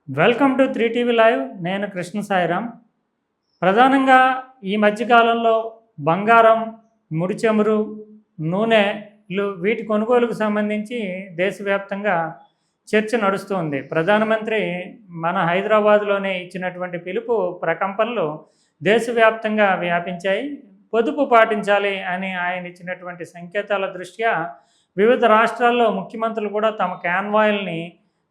Welcome to 3 TV live. నేను కృష్ణ సాయిరామ్. ప్రధానంగా ఈ మధ్యకాలంలో బంగారం, ముడి చమురు, నూనెలు వీటి కొనుగోలుకు సంబంధించి దేశవ్యాప్తంగా చర్చ నడుస్తుంది. ప్రధానమంత్రి మన హైదరాబాద్లోనే ఇచ్చినటువంటి పిలుపు ప్రకంపనలు దేశవ్యాప్తంగా వ్యాపించాయి. పొదుపు పాటించాలి అని ఆయన ఇచ్చినటువంటి సంకేతాల దృష్ట్యా వివిధ రాష్ట్రాల్లో ముఖ్యమంత్రులు కూడా తమ కాన్వాయ్ల్ని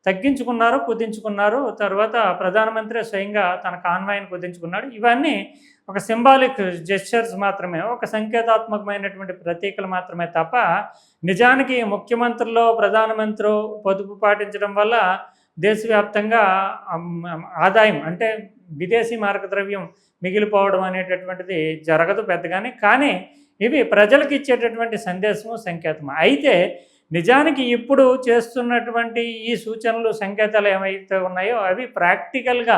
తగ్గించుకున్నారు, కుదించుకున్నారు. తర్వాత ప్రధానమంత్రి స్వయంగా తన కాన్వాయ్ని కుదించుకున్నాడు. ఇవన్నీ ఒక సింబాలిక్ జెస్చర్స్ మాత్రమే, ఒక సంకేతాత్మకమైనటువంటి ప్రతీకలు మాత్రమే తప్ప నిజానికి ముఖ్యమంత్రులు, ప్రధానమంత్రి పొదుపు పాటించడం వల్ల దేశవ్యాప్తంగా ఆదాయం అంటే విదేశీ మార్గద్రవ్యం మిగిలిపోవడం అనేటటువంటిది జరగదు పెద్దగానే. కానీ ఇవి ప్రజలకు ఇచ్చేటటువంటి సందేశము, సంకేతము. అయితే నిజానికి ఇప్పుడు చేస్తున్నటువంటి ఈ సూచనలు, సంకేతాలు ఏమైతే ఉన్నాయో అవి ప్రాక్టికల్గా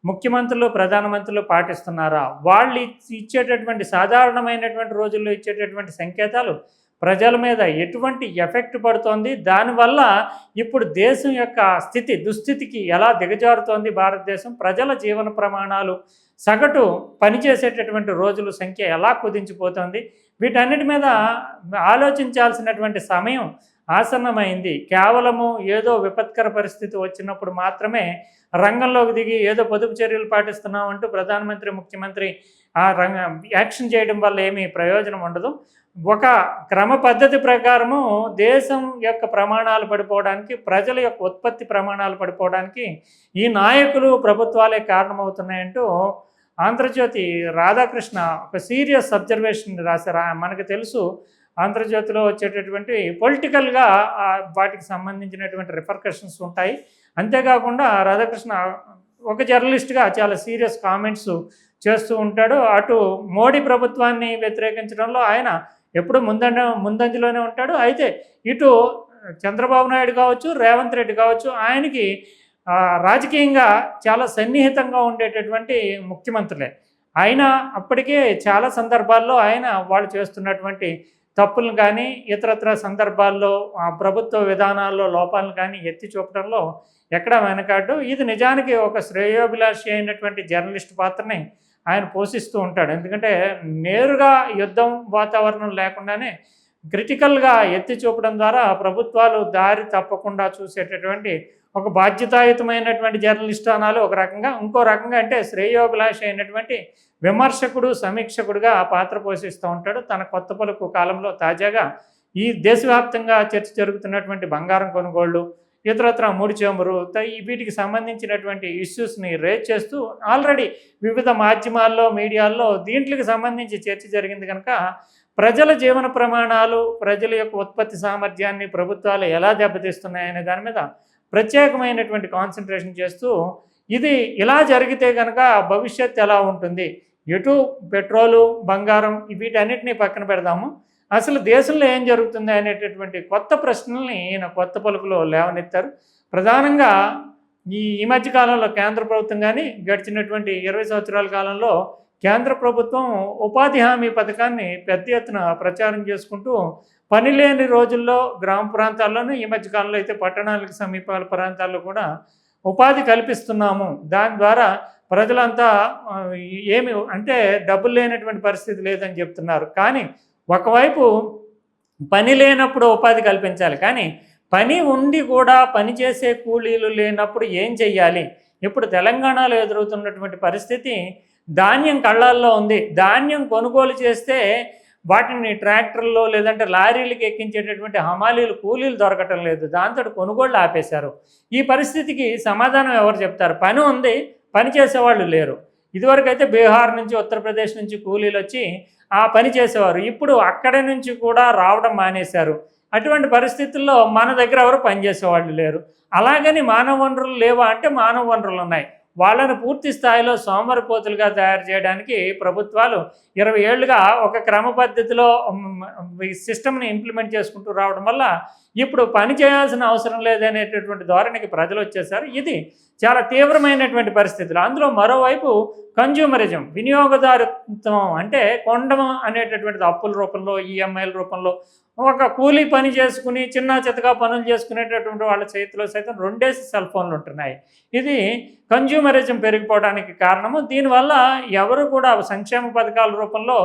ముఖ్యమంత్రులు, ప్రధానమంత్రులు పాటిస్తున్నారా? వాళ్ళు ఇచ్చేటటువంటి సాధారణమైనటువంటి రోజుల్లో ఇచ్చేటటువంటి సంకేతాలు ప్రజల మీద ఎటువంటి ఎఫెక్ట్ పడుతోంది? దానివల్ల ఇప్పుడు దేశం యొక్క దుస్థితికి ఎలా దిగజారుతోంది భారతదేశం? ప్రజల జీవన ప్రమాణాలు, సగటు పనిచేసేటటువంటి రోజుల సంఖ్య ఎలా కుదించిపోతుంది? వీటన్నిటి మీద ఆలోచించాల్సినటువంటి సమయం ఆసన్నమైంది. కేవలము ఏదో విపత్కర పరిస్థితి వచ్చినప్పుడు మాత్రమే రంగంలోకి దిగి ఏదో పొదుపు చర్యలు పాటిస్తున్నామంటూ ప్రధానమంత్రి, ముఖ్యమంత్రి యాక్షన్ చేయడం వల్ల ఏమీ ప్రయోజనం ఉండదు. ఒక క్రమ పద్ధతి ప్రకారము దేశం యొక్క ప్రమాణాలు పడిపోవడానికి, ప్రజల యొక్క ఉత్పత్తి ప్రమాణాలు పడిపోవడానికి ఈ నాయకులు, ప్రభుత్వాలే కారణమవుతున్నాయంటూ ఆంధ్రజ్యోతి రాధాకృష్ణ ఒక సీరియస్ అబ్జర్వేషన్ రాశారు. మనకు తెలుసు ఆంధ్రజ్యోతిలో వచ్చేటటువంటి పొలిటికల్గా వాటికి సంబంధించినటువంటి రిపర్కషన్స్ ఉంటాయి. అంతేకాకుండా రాధాకృష్ణ ఒక జర్నలిస్ట్గా చాలా సీరియస్ కామెంట్స్ చేస్తూ ఉంటాడు. అటు మోడీ ప్రభుత్వాన్ని వ్యతిరేకించడంలో ఆయన ఎప్పుడు ముందంజలోనే ఉంటాడు. అయితే ఇటు చంద్రబాబు నాయుడు కావచ్చు, రేవంత్ రెడ్డి కావచ్చు, ఆయనకి రాజకీయంగా చాలా సన్నిహితంగా ఉండేటటువంటి ముఖ్యమంత్రులే. ఆయన అప్పటికే చాలా సందర్భాల్లో వాళ్ళు చేస్తున్నటువంటి తప్పులను కానీ, ఇతరత్ర సందర్భాల్లో ప్రభుత్వ విధానాల్లో లోపాలను కానీ ఎత్తి చూపడంలో ఎక్కడా వెనకాడు. ఇది నిజానికి ఒక శ్రేయోభిలాషి అయినటువంటి జర్నలిస్ట్ పాత్రని ఆయన పోషిస్తూ ఉంటాడు. ఎందుకంటే నేరుగా యుద్ధం వాతావరణం లేకుండానే క్రిటికల్గా ఎత్తి చూపడం ద్వారా ప్రభుత్వాలు దారి తప్పకుండా చూసేటటువంటి ఒక బాధ్యతాయుతమైనటువంటి జర్నలిస్ట్ అనాలు ఒక రకంగా. ఇంకో రకంగా అంటే శ్రేయోభిలాషి అయినటువంటి విమర్శకుడు, సమీక్షకుడుగా ఆ పాత్ర పోషిస్తూ ఉంటాడు. తన కొత్త పలుకు కాలంలో తాజాగా ఈ దేశవ్యాప్తంగా చర్చ జరుగుతున్నటువంటి బంగారం కొనుగోళ్లు, ఇతరత్ర ముడి చమురు, వీటికి సంబంధించినటువంటి ఇష్యూస్ని రేజ్ చేస్తూ ఆల్రెడీ వివిధ మాధ్యమాల్లో, మీడియాల్లో దీంట్లకు సంబంధించి చర్చ జరిగింది కనుక ప్రజల జీవన ప్రమాణాలు, ప్రజల యొక్క ఉత్పత్తి సామర్థ్యాన్ని ప్రభుత్వాలు ఎలా దెబ్బతీస్తున్నాయనే దాని మీద ప్రత్యేకమైనటువంటి కాన్సన్ట్రేషన్ చేస్తూ ఇది ఇలా జరిగితే కనుక భవిష్యత్తు ఎలా ఉంటుంది, ఎటు పెట్రోలు, బంగారం వీటన్నిటినీ పక్కన పెడదాము, అసలు దేశంలో ఏం జరుగుతుంది అనేటటువంటి కొత్త ప్రశ్నల్ని ఈయన కొత్త పలుకులో లేవనెత్తారు. ప్రధానంగా ఈ మధ్యకాలంలో కేంద్ర ప్రభుత్వం కానీ గడిచినటువంటి 20 సంవత్సరాల కాలంలో కేంద్ర ప్రభుత్వం ఉపాధి హామీ పథకాన్ని పెద్ద ఎత్తున ప్రచారం చేసుకుంటూ పని లేని రోజుల్లో గ్రామ ప్రాంతాల్లోనూ, ఈ మధ్యకాలంలో అయితే పట్టణాలకు సమీపాల ప్రాంతాల్లో కూడా ఉపాధి కల్పిస్తున్నాము, దాని ద్వారా ప్రజలంతా ఏమి అంటే డబ్బులు లేనటువంటి పరిస్థితి లేదని చెప్తున్నారు. కానీ ఒకవైపు పని లేనప్పుడు ఉపాధి కల్పించాలి, కానీ పని ఉండి కూడా పనిచేసే కూలీలు లేనప్పుడు ఏం చెయ్యాలి? ఇప్పుడు తెలంగాణలో ఎదురవుతున్నటువంటి పరిస్థితి ధాన్యం కళ్ళాల్లో ఉంది. ధాన్యం కొనుగోలు చేస్తే వాటిని ట్రాక్టర్లో లేదంటే లారీలకు ఎక్కించేటటువంటి హమాలీలు, కూలీలు దొరకటం లేదు. దాంతో కొనుగోళ్ళు ఆపేశారు. ఈ పరిస్థితికి సమాధానం ఎవరు చెప్తారు? పని ఉంది, పని చేసేవాళ్ళు లేరు. ఇదివరకైతే బీహార్ నుంచి, ఉత్తరప్రదేశ్ నుంచి కూలీలు వచ్చి ఆ పని చేసేవారు. ఇప్పుడు అక్కడి నుంచి కూడా రావడం మానేశారు. అటువంటి పరిస్థితుల్లో మన దగ్గర ఎవరు పనిచేసేవాళ్ళు లేరు. అలాగని మానవ వనరులు లేవా అంటే మానవ వనరులు ఉన్నాయి. వాళ్ళను పూర్తి స్థాయిలో సోమరిపోతులుగా తయారు చేయడానికి ప్రభుత్వాలు 20 ఏళ్లుగా ఒక క్రమ పద్ధతిలో ఈ సిస్టమ్ని ఇంప్లిమెంట్ చేసుకుంటూ రావడం వల్ల ఇప్పుడు పని చేయాల్సిన అవసరం లేదనేటటువంటి ధోరణికి ప్రజలు వచ్చేసారు. ఇది చాలా తీవ్రమైనటువంటి పరిస్థితులు. అందులో మరోవైపు కన్జ్యూమరిజం, వినియోగదారుత్వం అంటే కొండం అనేటటువంటిది అప్పుల రూపంలో, ఈఎంఐల రూపంలో ఒక కూలీ పని చేసుకుని చిన్న చితకా పనులు చేసుకునేటటువంటి వాళ్ళ చేతిలో సైతం 2 సెల్ ఫోన్లు ఉంటున్నాయి. ఇది కన్జ్యూమరిజం పెరిగిపోవడానికి కారణము. దీనివల్ల ఎవరు కూడా సంక్షేమ పథకాల రూపంలో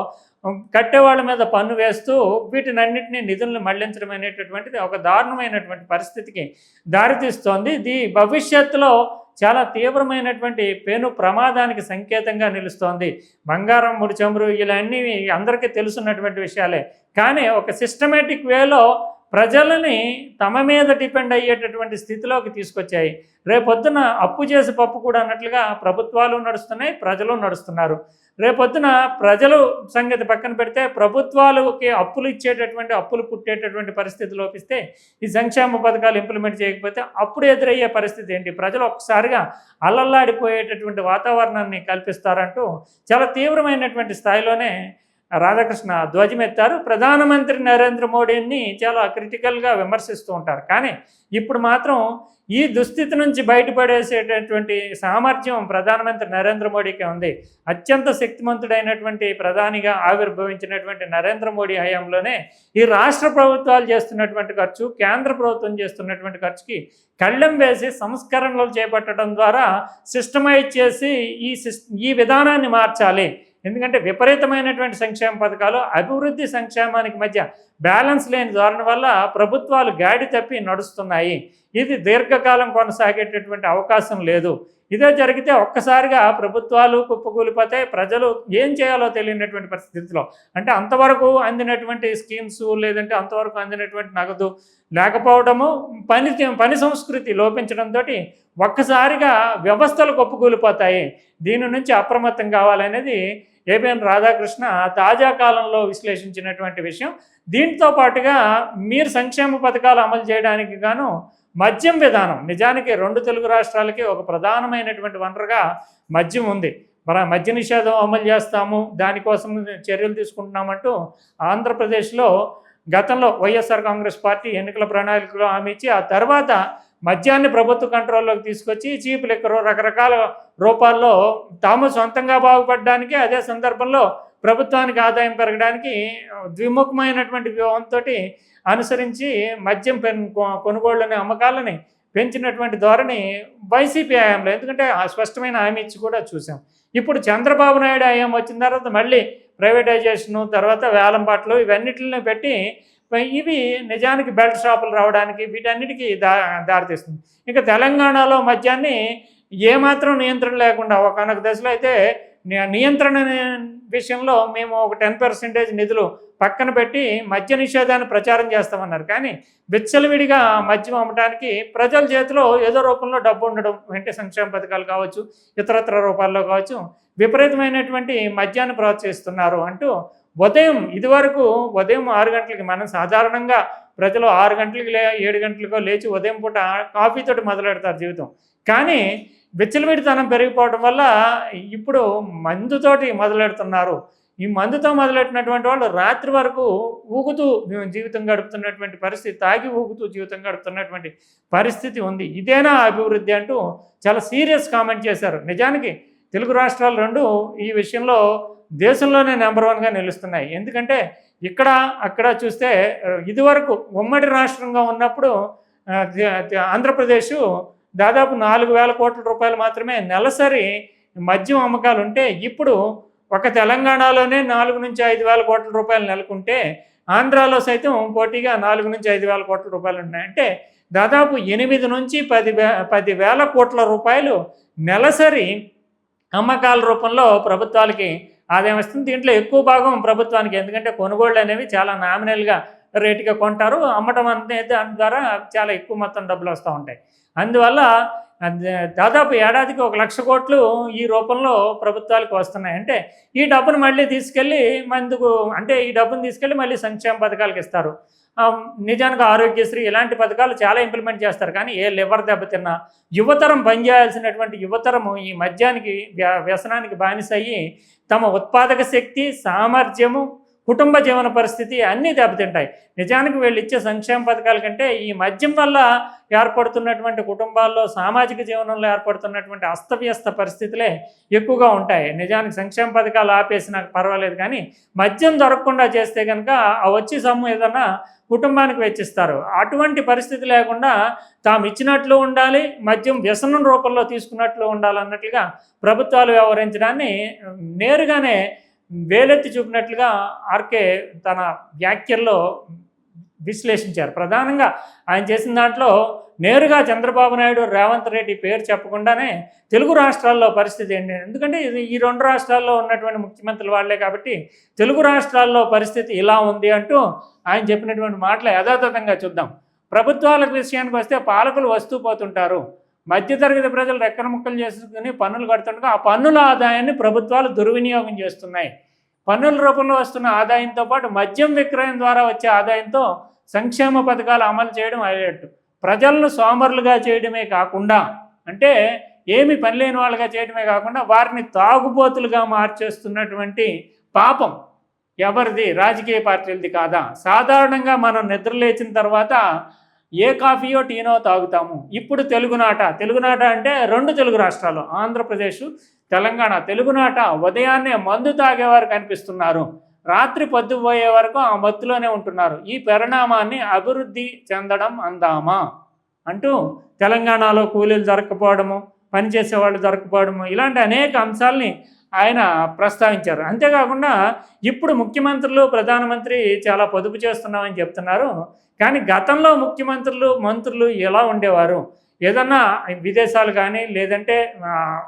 కట్టేవాళ్ళ మీద పన్ను వేస్తూ వీటినన్నింటినీ నిధులను మళ్లించడం అనేటటువంటిది ఒక దారుణమైనటువంటి పరిస్థితికి దారితీస్తోంది. ఇది భవిష్యత్తులో చాలా తీవ్రమైనటువంటి పెను ప్రమాదానికి సంకేతంగా నిలుస్తోంది. బంగారం, ముడి చమురు ఇలాన్నీ అందరికీ తెలుసున్నటువంటి విషయాలే. కానీ ఒక సిస్టమేటిక్ వేలో ప్రజలని తమ మీద డిపెండ్ అయ్యేటటువంటి స్థితిలోకి తీసుకొచ్చాయి. రేపొద్దున అప్పు చేసి పప్పు కూడా అన్నట్లుగా ప్రభుత్వాలు నడుస్తున్నాయి, ప్రజలు నడుస్తున్నారు. రేపొద్దున ప్రజలు సంగతి పక్కన పెడితే ప్రభుత్వాలకి అప్పులు ఇచ్చేటటువంటి అప్పులు పుట్టేటటువంటి పరిస్థితి లోపిస్తే ఈ సంక్షేమ పథకాలు ఇంప్లిమెంట్ చేయకపోతే అప్పుడు ఎదురయ్యే పరిస్థితి ఏంటి? ప్రజలు ఒక్కసారిగా అల్లల్లాడిపోయేటటువంటి వాతావరణాన్ని కల్పిస్తారంటూ చాలా తీవ్రమైనటువంటి స్థాయిలోనే రాధాకృష్ణ ధ్వజమెత్తారు. ప్రధానమంత్రి నరేంద్ర మోడీని చాలా క్రిటికల్గా విమర్శిస్తూ ఉంటారు. కానీ ఇప్పుడు మాత్రం ఈ దుస్థితి నుంచి బయటపడేసేటటువంటి సామర్థ్యం ప్రధానమంత్రి నరేంద్ర మోడీకే ఉంది. అత్యంత శక్తిమంతుడైనటువంటి ప్రధానిగా ఆవిర్భవించినటువంటి నరేంద్ర మోడీ హయాంలోనే ఈ రాష్ట్ర ప్రభుత్వాలు చేస్తున్నటువంటి ఖర్చు, కేంద్ర ప్రభుత్వం చేస్తున్నటువంటి ఖర్చుకి కళ్ళెం వేసి సంస్కరణలు చేపట్టడం ద్వారా సిస్టమైజ్ చేసి ఈ విధానాన్ని మార్చాలి. ఎందుకంటే విపరీతమైనటువంటి సంక్షేమ పథకాలు అభివృద్ధి సంక్షేమానికి మధ్య బ్యాలెన్స్ లేని ధోరణి వల్ల ప్రభుత్వాలు గాడి తప్పి నడుస్తున్నాయి. ఇది దీర్ఘకాలం కొనసాగేటటువంటి అవకాశం లేదు. ఇదే జరిగితే ఒక్కసారిగా ప్రభుత్వాలు కుప్పకూలిపోతాయి. ప్రజలు ఏం చేయాలో తెలియనటువంటి పరిస్థితిలో, అంటే అంతవరకు అందినటువంటి స్కీమ్స్ లేదంటే అంతవరకు అందినటువంటి నగదు లేకపోవడము, పని సంస్కృతి లోపించడంతో ఒక్కసారిగా వ్యవస్థలు కుప్పకూలిపోతాయి. దీని నుంచి అప్రమత్తం కావాలనేది ఏబిఎన్ రాధాకృష్ణ తాజా కాలంలో విశ్లేషించినటువంటి విషయం. దీంతో పాటుగా మీరు సంక్షేమ పథకాలు అమలు చేయడానికి గాను మద్యం విధానం, నిజానికి 2 తెలుగు రాష్ట్రాలకి ఒక ప్రధానమైనటువంటి వనరుగా మద్యం ఉంది. మద్య నిషేధం అమలు చేస్తాము, దానికోసం చర్యలు తీసుకుంటున్నామంటూ ఆంధ్రప్రదేశ్లో గతంలో వైఎస్ఆర్ కాంగ్రెస్ పార్టీ ఎన్నికల ప్రణాళికలో హామీ ఇచ్చి ఆ తర్వాత మద్యాన్ని ప్రభుత్వ కంట్రోల్లోకి తీసుకొచ్చి చీప్ లిక్కర్ రకరకాల రూపాల్లో తాము సొంతంగా బాగుపడడానికి, అదే సందర్భంలో ప్రభుత్వానికి ఆదాయం పెరగడానికి ద్విముఖమైనటువంటి వ్యూహంతో అనుసరించి మద్యం కొనుగోళ్ళని అమ్మకాలని పెంచినటువంటి ధోరణి వైసీపీ హయాంలో, ఎందుకంటే ఆ స్పష్టమైన హామీ ఇచ్చి కూడా చూసాం. ఇప్పుడు చంద్రబాబు నాయుడు హయాం వచ్చిన తర్వాత మళ్ళీ ప్రైవేటైజేషను, తర్వాత వేలంపాట్లు ఇవన్నిటిని పెట్టి ఇవి నిజానికి బెల్ట్ షాపులు రావడానికి వీటన్నిటికీ దారితీస్తుంది. ఇంకా తెలంగాణలో మద్యాన్ని ఏమాత్రం నియంత్రణ లేకుండా ఒకనొక దశలో అయితే నియంత్రణ విషయంలో మేము ఒక 10% నిధులు పక్కన పెట్టి మద్య నిషేధాన్ని ప్రచారం చేస్తామన్నారు. కానీ విచ్చలవిడిగా మద్యం అమ్మడానికి ప్రజల చేతిలో ఏదో రూపంలో డబ్బు ఉండడం, వెంటనే సంక్షేమ పథకాలు కావచ్చు, ఇతరత్ర రూపాల్లో కావచ్చు, విపరీతమైనటువంటి మద్యాన్ని ప్రోత్సహిస్తున్నారు అంటూ ఇదివరకు ఉదయం 6 గంటలకి, మనం సాధారణంగా ప్రజలు 6 గంటలకి 7 గంటలకో లేచి ఉదయం పూట కాఫీతోటి మొదలెడతారు జీవితం. కానీ విచ్చలవిడితనం పెరిగిపోవడం వల్ల ఇప్పుడు మందుతోటి మొదలెడుతున్నారు. ఈ మందుతో మొదలెట్టినటువంటి వాళ్ళు రాత్రి వరకు ఊగుతూ జీవితం గడుపుతున్నటువంటి పరిస్థితి, తాగి ఊగుతూ జీవితం గడుపుతున్నటువంటి పరిస్థితి ఉంది. ఇదేనా అభివృద్ధి అంటూ చాలా సీరియస్ కామెంట్ చేశారు. నిజానికి తెలుగు రాష్ట్రాలు 2 ఈ విషయంలో దేశంలోనే నెంబర్ 1గా నిలుస్తున్నాయి. ఎందుకంటే ఇక్కడ అక్కడ చూస్తే ఇదివరకు ఉమ్మడి రాష్ట్రంగా ఉన్నప్పుడు ఆంధ్రప్రదేశ్ దాదాపు 4,000 కోట్ల రూపాయలు మాత్రమే నెలసరి మద్యం అమ్మకాలు ఉంటే, ఇప్పుడు ఒక తెలంగాణలోనే 4 నుంచి 5,000 కోట్ల రూపాయలు నెలకుంటే ఆంధ్రాలో సైతం పోటీగా 4 నుంచి 5,000 కోట్ల రూపాయలు ఉన్నాయి. అంటే దాదాపు 8 నుంచి 10,000 కోట్ల రూపాయలు నెలసరి అమ్మకాల రూపంలో ప్రభుత్వాలకి ఆదాయం వస్తుంది. దీంట్లో ఎక్కువ భాగం ప్రభుత్వానికి, ఎందుకంటే కొనుగోళ్ళు అనేవి చాలా నామినల్గా రేటుగా కొంటారు, అమ్మటం అంటే దాని ద్వారా చాలా ఎక్కువ మొత్తం డబ్బులు వస్తూ ఉంటాయి. అందువల్ల దాదాపు ఏడాదికి 1,00,000 కోట్లు ఈ రూపంలో ప్రభుత్వాలకు వస్తున్నాయి. అంటే ఈ డబ్బును మళ్ళీ తీసుకెళ్ళి ఈ డబ్బును తీసుకెళ్ళి మళ్ళీ సంక్షేమ పథకాలకు ఇస్తారు. నిజానికి ఆరోగ్యశ్రీ ఇలాంటి పథకాలు చాలా ఇంప్లిమెంట్ చేస్తారు. కానీ ఏ లివర్ దెబ్బతిన్నా యువతరం పనిచేయాల్సినటువంటి యువతరము ఈ మద్యానికి వ్యసనానికి బానిసయ్యి తమ ఉత్పాదక శక్తి, సామర్థ్యము, కుటుంబ జీవన పరిస్థితి అన్నీ దెబ్బతింటాయి. నిజానికి వీళ్ళు ఇచ్చే సంక్షేమ పథకాల కంటే ఈ మద్యం వల్ల ఏర్పడుతున్నటువంటి కుటుంబాల్లో సామాజిక జీవనంలో ఏర్పడుతున్నటువంటి అస్తవ్యస్త పరిస్థితులే ఎక్కువగా ఉంటాయి. నిజానికి సంక్షేమ పథకాలు ఆపేసి నాకు పర్వాలేదు, కానీ మద్యం దొరకకుండా చేస్తే కనుక ఆ వచ్చి సొమ్ము ఏదన్నా కుటుంబానికి వెచ్చిస్తారు. అటువంటి పరిస్థితి లేకుండా తాము ఇచ్చినట్లు ఉండాలి, మద్యం వ్యసనం రూపంలో తీసుకున్నట్లు ఉండాలన్నట్లుగా ప్రభుత్వాలు వ్యవహరించడాన్ని నేరుగానే వేలెత్తి చూపినట్లుగా ఆర్కే తన వ్యాఖ్యల్లో విశ్లేషించారు. ప్రధానంగా ఆయన చేసిన దాంట్లో నేరుగా చంద్రబాబు నాయుడు, రేవంత్ రెడ్డి పేరు చెప్పకుండానే తెలుగు రాష్ట్రాల్లో పరిస్థితి ఏంటి, ఎందుకంటే ఈ రెండు రాష్ట్రాల్లో ఉన్నటువంటి ముఖ్యమంత్రులు వాళ్లే కాబట్టి తెలుగు రాష్ట్రాల్లో పరిస్థితి ఇలా ఉంది అంటూ ఆయన చెప్పినటువంటి మాటలు యథాతథంగా చూద్దాం. ప్రభుత్వాల విషయానికి వస్తే పాలకులు వస్తూ పోతుంటారు, మధ్యతరగతి ప్రజలు రెక్కన ముక్కలు చేసుకుని పన్నులు కడుతుండగా ఆ పన్నుల ఆదాయాన్ని ప్రభుత్వాలు దుర్వినియోగం చేస్తున్నాయి. పన్నుల రూపంలో వస్తున్న ఆదాయంతో పాటు మద్యం విక్రయం ద్వారా వచ్చే ఆదాయంతో సంక్షేమ పథకాలు అమలు చేయడం హైలైట్. ప్రజలను సోమరులుగా చేయడమే కాకుండా, అంటే ఏమి పని లేని వాళ్ళుగా చేయడమే కాకుండా వారిని తాగుబోతులుగా మార్చేస్తున్నటువంటి పాపం ఎవరిది? రాజకీయ పార్టీలది కాదా? సాధారణంగా మనం నిద్ర లేచిన తర్వాత ఏ కాఫీయో టీనో తాగుతాము. ఇప్పుడు తెలుగునాట అంటే రెండు తెలుగు రాష్ట్రాలు, ఆంధ్రప్రదేశ్, తెలంగాణ. తెలుగునాట ఉదయాన్నే మందు తాగేవారు కనిపిస్తున్నారు, రాత్రి పొద్దుపోయే వరకు ఆ మత్తులోనే ఉంటున్నారు. ఈ పరిణామాన్ని అభివృద్ధి చెందడం అందామా అంటూ తెలంగాణలో కూలీలు దొరకపోవడము, పనిచేసేవాళ్ళు దొరకపోవడము, ఇలాంటి అనేక అంశాలని ఆయన ప్రస్తావించారు. అంతేకాకుండా ఇప్పుడు ముఖ్యమంత్రులు, ప్రధానమంత్రి చాలా పొదుపు చేస్తున్నామని చెప్తున్నారు, కానీ గతంలో ముఖ్యమంత్రులు, మంత్రులు ఎలా ఉండేవారు? ఏదన్నా విదేశాలు కానీ, లేదంటే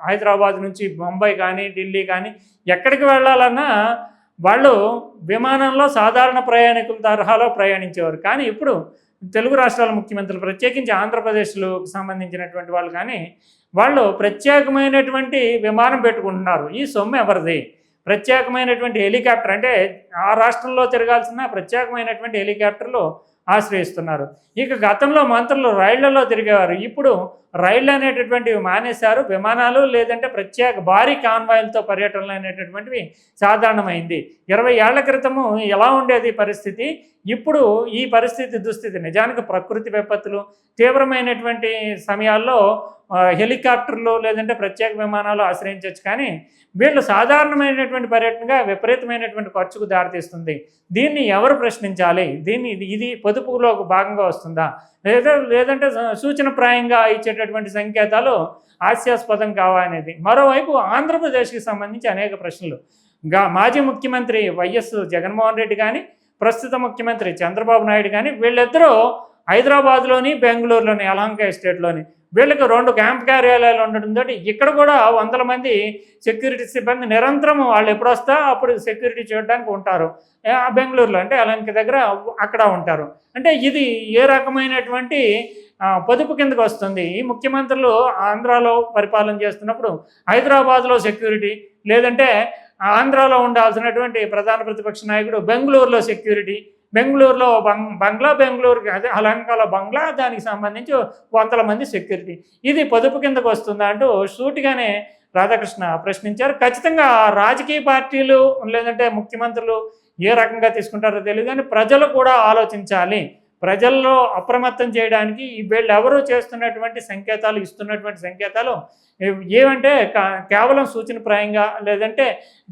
హైదరాబాద్ నుంచి బొంబాయి కానీ, ఢిల్లీ కానీ ఎక్కడికి వెళ్ళాలన్నా వాళ్ళు విమానంలో సాధారణ ప్రయాణికుల తరహాలో ప్రయాణించేవారు. కానీ ఇప్పుడు తెలుగు రాష్ట్రాల ముఖ్యమంత్రులు, ప్రత్యేకించి ఆంధ్రప్రదేశ్కు సంబంధించినటువంటి వాళ్ళు కానీ, వాళ్ళు ప్రత్యేకమైనటువంటి విమానం పెట్టుకుంటున్నారు. ఈ సొమ్ము ఎవరిది? ప్రత్యేకమైనటువంటి హెలికాప్టర్, అంటే ఆ రాష్ట్రంలో తిరగాల్సిన ప్రత్యేకమైనటువంటి హెలికాప్టర్లు ఆశ్రయిస్తున్నారు. ఇక గతంలో మంత్రులు రైళ్లలో తిరిగేవారు, ఇప్పుడు రైళ్ళు అనేటటువంటివి మానేశారు. విమానాలు లేదంటే ప్రత్యేక భారీ కాన్వాయిలతో పర్యటనలు అనేటటువంటివి సాధారణమైంది. 20 ఏళ్ల క్రితము ఎలా ఉండేది పరిస్థితి, ఇప్పుడు ఈ పరిస్థితి దుస్థితి. నిజానికి ప్రకృతి విపత్తులు, తీవ్రమైనటువంటి సమయాల్లో హెలికాప్టర్లు లేదంటే ప్రత్యేక విమానాలు ఆశ్రయించవచ్చు, కానీ వీళ్ళు సాధారణమైనటువంటి పర్యటనగా విపరీతమైనటువంటి ఖర్చుకు దారితీస్తుంది. దీన్ని ఎవరు ప్రశ్నించాలి? ఇది పొదుపులో భాగంగా వస్తుందా, లేదంటే సూచనప్రాయంగా ఇచ్చేటటువంటి సంకేతాలు హాస్యాస్పదం కావా అనేది. మరోవైపు ఆంధ్రప్రదేశ్కి సంబంధించి అనేక ప్రశ్నలు. మాజీ ముఖ్యమంత్రి వైఎస్ జగన్మోహన్ రెడ్డి కానీ, ప్రస్తుత ముఖ్యమంత్రి చంద్రబాబు నాయుడు కానీ, వీళ్ళిద్దరూ హైదరాబాద్లోని, బెంగళూరులోని, యలహంక ఎస్టేట్లోని వీళ్ళకి 2 క్యాంప్ కార్యాలయాలు ఉండడంతో ఇక్కడ కూడా వందల మంది సెక్యూరిటీ సిబ్బంది నిరంతరం వాళ్ళు ఎప్పుడు వస్తా అప్పుడు సెక్యూరిటీ చేయడానికి ఉంటారు. బెంగళూరులో అంటే యలహంక దగ్గర అక్కడ ఉంటారు. అంటే ఇది ఏ రకమైనటువంటి పొదుపు కిందకు వస్తుంది? ఈ ముఖ్యమంత్రులు ఆంధ్రాలో పరిపాలన చేస్తున్నప్పుడు హైదరాబాద్లో సెక్యూరిటీ, లేదంటే ఆంధ్రాలో ఉండాల్సినటువంటి ప్రధాన ప్రతిపక్ష నాయకుడు బెంగళూరులో సెక్యూరిటీ, బెంగళూరులో బంగ్లా, బెంగళూరుకి అదే యలహంకలో బంగ్లా, దానికి సంబంధించి వందల మంది సెక్యూరిటీ. ఇది పొదుపు కిందకు వస్తుందా అంటూ సూటిగానే రాధాకృష్ణ ప్రశ్నించారు. ఖచ్చితంగా రాజకీయ పార్టీలు లేదంటే ముఖ్యమంత్రులు ఏ రకంగా తీసుకుంటారో తెలియదు, కానీ ప్రజలు కూడా ఆలోచించాలి. ప్రజల్లో అప్రమత్తం చేయడానికి వీళ్ళు ఎవరు చేస్తున్నటువంటి సంకేతాలు, ఇస్తున్నటువంటి సంకేతాలు ఏమంటే కేవలం సూచనప్రాయంగా, లేదంటే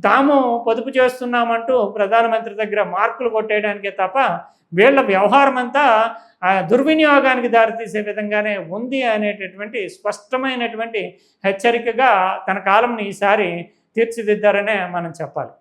తాము పొదుపు చేస్తున్నామంటూ ప్రధానమంత్రి దగ్గర మార్కులు కొట్టేయడానికే తప్ప వీళ్ళ వ్యవహారం అంతా దుర్వినియోగానికి దారితీసే విధంగానే ఉంది అనేటటువంటి స్పష్టమైనటువంటి హెచ్చరికగా తన కాలంని ఈసారి తీర్చిదిద్దారనే మనం చెప్పాలి.